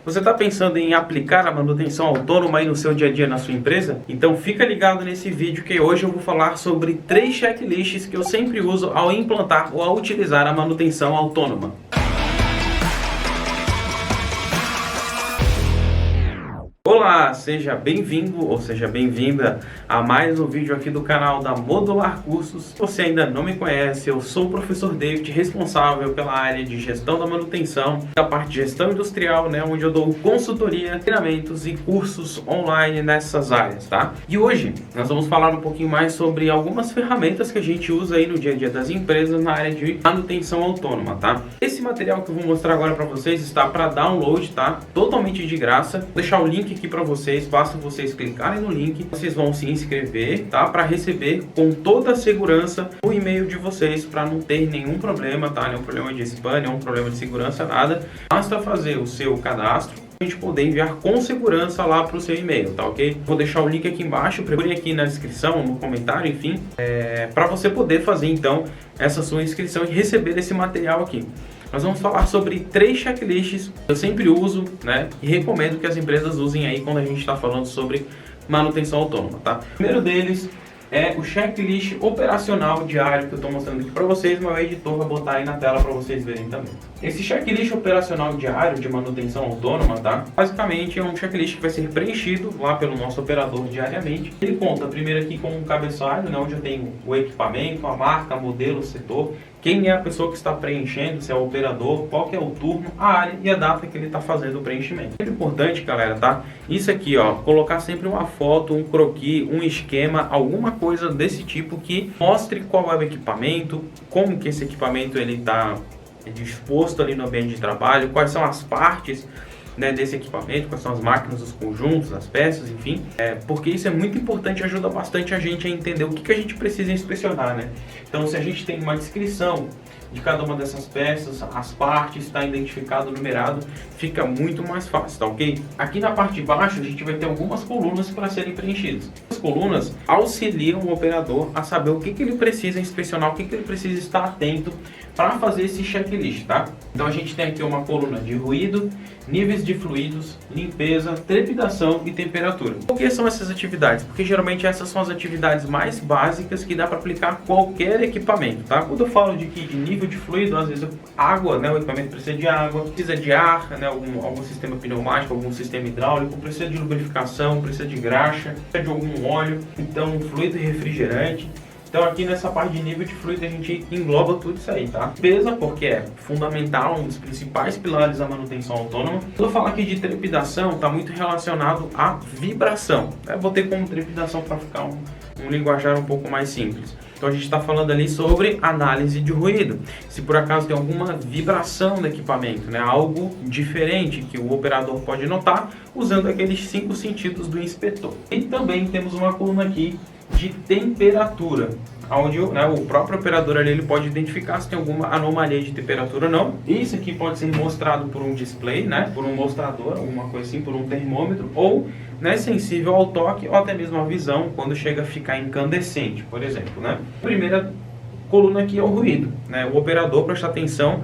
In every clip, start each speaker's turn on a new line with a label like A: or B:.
A: Você está pensando em aplicar a manutenção autônoma aí no seu dia a dia na sua empresa? Então fica ligado nesse vídeo que hoje eu vou falar sobre 3 checklists que eu sempre uso ao implantar ou ao utilizar a manutenção autônoma. Olá, seja bem-vindo ou seja bem-vinda a mais um vídeo aqui do canal da Modular Cursos. Se você ainda não me conhece, eu sou o professor David, responsável pela área de gestão da manutenção, da parte de gestão industrial, onde eu dou consultoria, treinamentos e cursos online nessas áreas, tá? E hoje nós vamos falar um pouquinho mais sobre algumas ferramentas que a gente usa aí no dia a dia das empresas na área de manutenção autônoma, tá? Esse material que eu vou mostrar agora para vocês está para download, tá? Totalmente de graça. Vou deixar o link aqui para vocês, basta vocês clicarem no link, vocês vão se inscrever, tá? Para receber com toda a segurança o e-mail de vocês, para não ter nenhum problema, tá? Nenhum problema de spam, nenhum problema de segurança, nada. Basta fazer o seu cadastro, a gente poder enviar com segurança lá para o seu e-mail, tá ok? Vou deixar o link aqui embaixo, procure aqui na descrição, no comentário, enfim, para você poder fazer então essa sua inscrição e receber esse material aqui. Nós vamos falar sobre 3 checklists que eu sempre uso, e recomendo que as empresas usem aí quando a gente está falando sobre manutenção autônoma, tá? O primeiro deles é o checklist operacional diário que eu estou mostrando aqui para vocês, meu editor vai botar aí na tela para vocês verem também. Esse checklist operacional diário de manutenção autônoma, tá? Basicamente é um checklist que vai ser preenchido lá pelo nosso operador diariamente. Ele conta primeiro aqui com um cabeçalho, onde eu tenho o equipamento, a marca, modelo, o setor, quem é a pessoa que está preenchendo, se é o operador, qual que é o turno, a área e a data que ele está fazendo o preenchimento. É importante, galera, tá? Isso aqui, ó, colocar sempre uma foto, um croquis, um esquema, alguma coisa desse tipo que mostre qual é o equipamento, como que esse equipamento ele está disposto ali no ambiente de trabalho, quais são as partes desse equipamento, quais são as máquinas, os conjuntos, as peças, enfim, porque isso é muito importante, ajuda bastante a gente a entender o que a gente precisa inspecionar, Então, se a gente tem uma descrição de cada uma dessas peças, as partes, está identificado, numerado, fica muito mais fácil, tá ok? Aqui na parte de baixo a gente vai ter algumas colunas para serem preenchidas. As colunas auxiliam o operador a saber o que ele precisa inspecionar, o que ele precisa estar atento para fazer esse checklist, tá? Então a gente tem aqui uma coluna de ruído, níveis de fluidos, limpeza, trepidação e temperatura. Por que são essas atividades? Porque geralmente essas são as atividades mais básicas que dá para aplicar qualquer equipamento, tá? Quando eu falo de nível de fluido, às vezes água, o equipamento precisa de água, precisa de ar, algum sistema pneumático, algum sistema hidráulico, precisa de lubrificação, precisa de graxa, precisa de algum óleo, então fluido e refrigerante. Então aqui nessa parte de nível de fluido a gente engloba tudo isso aí, tá? Limpeza, porque é fundamental, um dos principais pilares da manutenção autônoma. Quando eu falar aqui de trepidação, está muito relacionado à vibração. Eu botei como trepidação para ficar um linguajar um pouco mais simples. Então a gente está falando ali sobre análise de ruído. Se por acaso tem alguma vibração do equipamento, algo diferente que o operador pode notar usando aqueles 5 sentidos do inspetor. E também temos uma coluna aqui de temperatura, onde o próprio operador ali ele pode identificar se tem alguma anomalia de temperatura ou não. Isso aqui pode ser mostrado por um display, por um mostrador, alguma coisa assim, por um termômetro, ou sensível ao toque ou até mesmo à visão quando chega a ficar incandescente, por exemplo. A primeira coluna aqui é o ruído, o operador presta atenção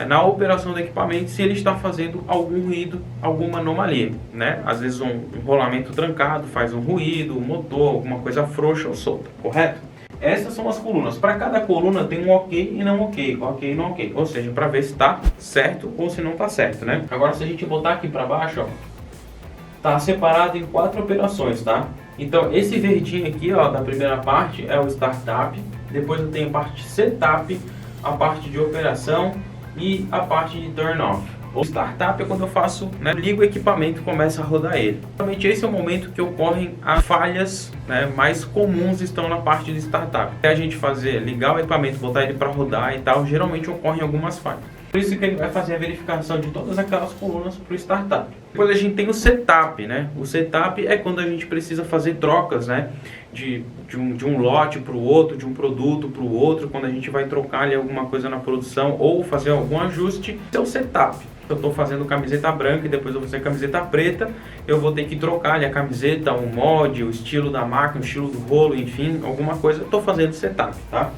A: na operação do equipamento se ele está fazendo algum ruído, alguma anomalia, Às vezes um rolamento trancado faz um ruído, um motor, alguma coisa frouxa ou solta, correto? Essas são as colunas. Para cada coluna tem um ok e não ok, ok e não ok, ou seja, para ver se está certo ou se não está certo, Agora se a gente botar aqui para baixo, está separado em 4 operações, tá? Então esse verdinho aqui, da primeira parte é o startup, depois eu tenho a parte setup, a parte de operação e a parte de turn off. O startup é quando eu faço, ligo o equipamento e começo a rodar ele. Realmente esse é o momento que ocorrem as falhas mais comuns, estão na parte de startup. Até a gente ligar o equipamento, botar ele para rodar e tal, geralmente ocorrem algumas falhas. Por isso que ele vai fazer a verificação de todas aquelas colunas para o startup. Depois a gente tem o setup, O setup é quando a gente precisa fazer trocas, de um lote para o outro, de um produto para o outro, quando a gente vai trocar ali alguma coisa na produção ou fazer algum ajuste. Esse é o setup. Eu estou fazendo camiseta branca e depois eu vou fazer camiseta preta, eu vou ter que trocar ali a camiseta, o molde, o estilo da máquina, o estilo do rolo, enfim, alguma coisa. Eu estou fazendo setup, tá?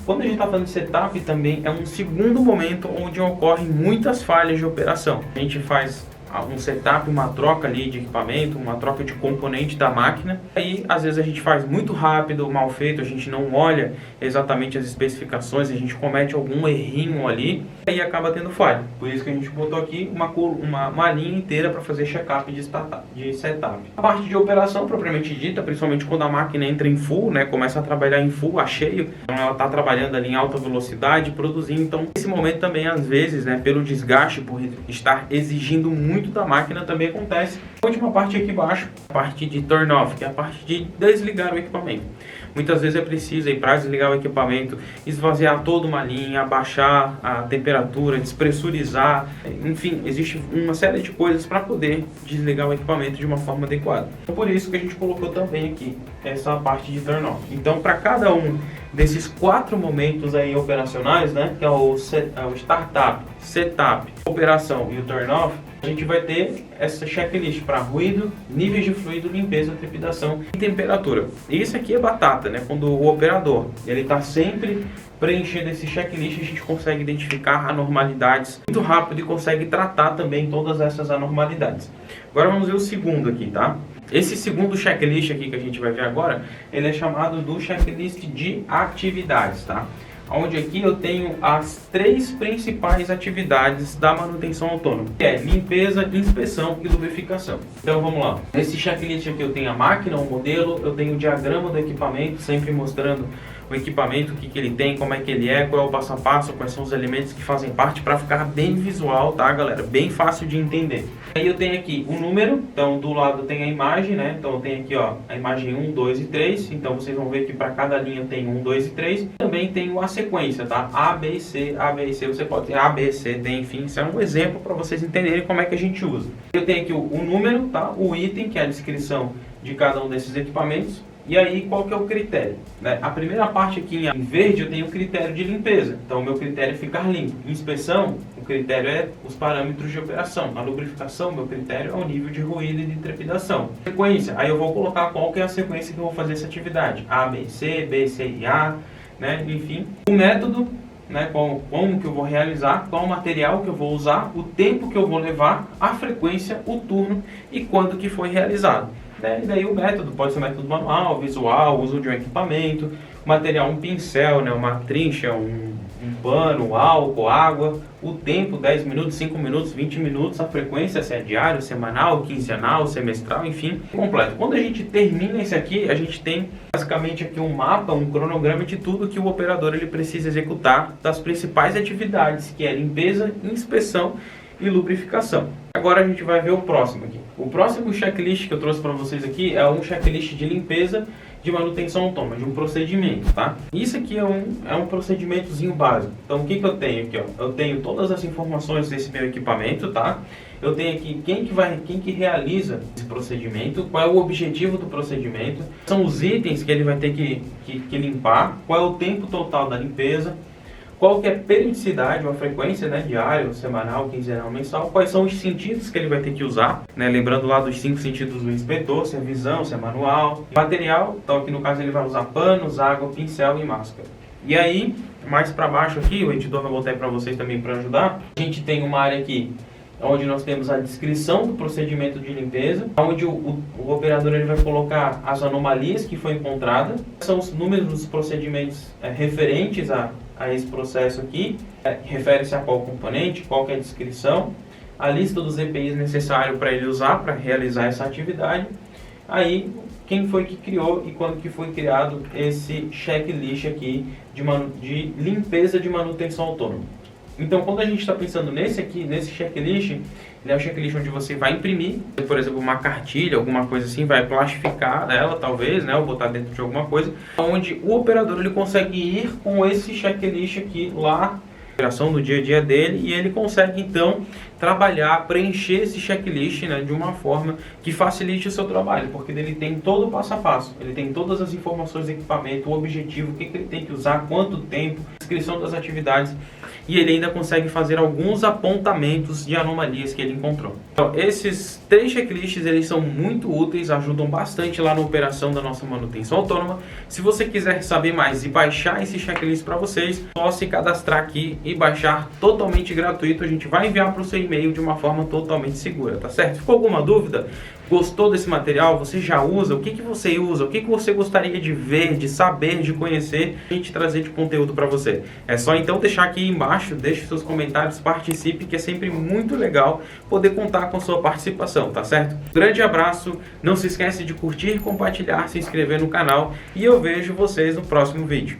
A: Quando a gente está falando de setup, também é um segundo momento onde ocorrem muitas falhas de operação. A gente faz um setup, uma troca ali de equipamento, uma troca de componente da máquina. Aí às vezes a gente faz muito rápido, mal feito, a gente não olha exatamente as especificações, a gente comete algum errinho ali e acaba tendo falha. Por isso que a gente botou aqui uma linha inteira para fazer check-up de setup. A parte de operação propriamente dita, principalmente quando a máquina entra em full, né, começa a trabalhar em full, a cheio, então ela está trabalhando ali em alta velocidade, produzindo. Então nesse momento também às vezes, né, pelo desgaste, por estar exigindo muito da máquina, também acontece. A última parte aqui embaixo, a parte de turn off, que é a parte de desligar o equipamento. Muitas vezes é preciso, para desligar o equipamento, esvaziar toda uma linha, abaixar a temperatura, despressurizar, enfim, existe uma série de coisas para poder desligar o equipamento de uma forma adequada. Por isso que a gente colocou também aqui essa parte de turn off. Então, para cada um desses 4 momentos aí operacionais, né, que é o startup, setup, operação e o turn off, a gente vai ter essa checklist para ruído, níveis de fluido, limpeza, trepidação e temperatura. E isso aqui é batata, né? Quando o operador ele está sempre preenchendo esse checklist, a gente consegue identificar anormalidades muito rápido e consegue tratar também todas essas anormalidades. Agora vamos ver o segundo aqui, tá? Esse segundo checklist aqui que a gente vai ver agora, ele é chamado do checklist de atividades, tá? Onde aqui eu tenho as 3 principais atividades da manutenção autônoma, que é limpeza, inspeção e lubrificação. Então vamos lá. Nesse checklist aqui eu tenho a máquina, o modelo, eu tenho o diagrama do equipamento, sempre mostrando o equipamento, o que ele tem, como é que ele é, qual é o passo a passo, quais são os elementos que fazem parte, para ficar bem visual, tá, galera? Bem fácil de entender. Aí eu tenho aqui o número, então do lado tem a imagem, né? Então eu tenho aqui, ó, a imagem 1, 2 e 3, então vocês vão ver que para cada linha tem 1, 2 e 3. Também tem a sequência, tá? A, B, C, A, B e C, você pode ter A, B, C, D, enfim, isso é um exemplo para vocês entenderem como é que a gente usa. Eu tenho aqui o número, tá? O item, que é a descrição de cada um desses equipamentos. E aí, qual que é o critério? Né? A primeira parte aqui em verde eu tenho o critério de limpeza. Então, o meu critério é ficar limpo. Inspeção, o critério é os parâmetros de operação. Na lubrificação, o meu critério é o nível de ruído e de trepidação. Sequência, aí eu vou colocar qual que é a sequência que eu vou fazer essa atividade. A, B, C, B, C e A, né? Enfim. O método, né? Como que eu vou realizar, qual o material que eu vou usar, o tempo que eu vou levar, a frequência, o turno e quando que foi realizado. E daí o método pode ser um método manual, visual, uso de um equipamento, material, um pincel, né, uma trincha, um pano, álcool, água, o tempo, 10 minutos, 5 minutos, 20 minutos, a frequência, se é diário, semanal, quinzenal, semestral, enfim, completo. Quando a gente termina isso aqui, a gente tem basicamente aqui um mapa, um cronograma de tudo que o operador ele precisa executar, das principais atividades, que é limpeza, inspeção e lubrificação. Agora a gente vai ver o próximo aqui. O próximo checklist que eu trouxe para vocês aqui é um checklist de limpeza de manutenção autônoma, de um procedimento, tá? Isso aqui é um procedimentozinho básico. Então o que eu tenho aqui, ó? Eu tenho todas as informações desse meu equipamento, tá? Eu tenho aqui quem que realiza esse procedimento, qual é o objetivo do procedimento, são os itens que ele vai ter que limpar, qual é o tempo total da limpeza, qual que é a periodicidade ou a frequência, né, diário, semanal, quinzenal, mensal, quais são os sentidos que ele vai ter que usar, né, lembrando lá dos 5 sentidos do inspetor, se é visão, se é manual, material, então aqui no caso ele vai usar panos, água, pincel e máscara. E aí, mais para baixo aqui, o editor vai botar aí para vocês também para ajudar, a gente tem uma área aqui onde nós temos a descrição do procedimento de limpeza, onde o operador ele vai colocar as anomalias que foi encontrada, são os números dos procedimentos referentes a esse processo aqui, refere-se a qual componente, qual que é a descrição, a lista dos EPIs necessários para ele usar para realizar essa atividade, aí quem foi que criou e quando que foi criado esse checklist aqui de limpeza de manutenção autônoma. Então, quando a gente está pensando nesse checklist, ele é o checklist onde você vai imprimir, por exemplo, uma cartilha, alguma coisa assim, vai plastificar ela, talvez, né, ou botar dentro de alguma coisa, onde o operador ele consegue ir com esse checklist aqui lá, operação no dia a dia dele, e ele consegue então trabalhar, preencher esse checklist, né, de uma forma que facilite o seu trabalho, porque ele tem todo o passo a passo, ele tem todas as informações do equipamento, o objetivo, o que ele tem que usar, quanto tempo, descrição das atividades. e ele ainda consegue fazer alguns apontamentos de anomalias que ele encontrou. Então, esses 3 checklists eles são muito úteis, ajudam bastante lá na operação da nossa manutenção autônoma. Se você quiser saber mais e baixar esse checklist para vocês, só se cadastrar aqui e baixar totalmente gratuito. A gente vai enviar para o seu e-mail de uma forma totalmente segura, tá certo? Ficou alguma dúvida? Gostou desse material? Você já usa? O que você usa? O que você gostaria de ver, de saber, de conhecer e de trazer de conteúdo para você? É só então deixar aqui embaixo, deixe seus comentários, participe, que é sempre muito legal poder contar com sua participação, tá certo? Grande abraço, não se esquece de curtir, compartilhar, se inscrever no canal e eu vejo vocês no próximo vídeo.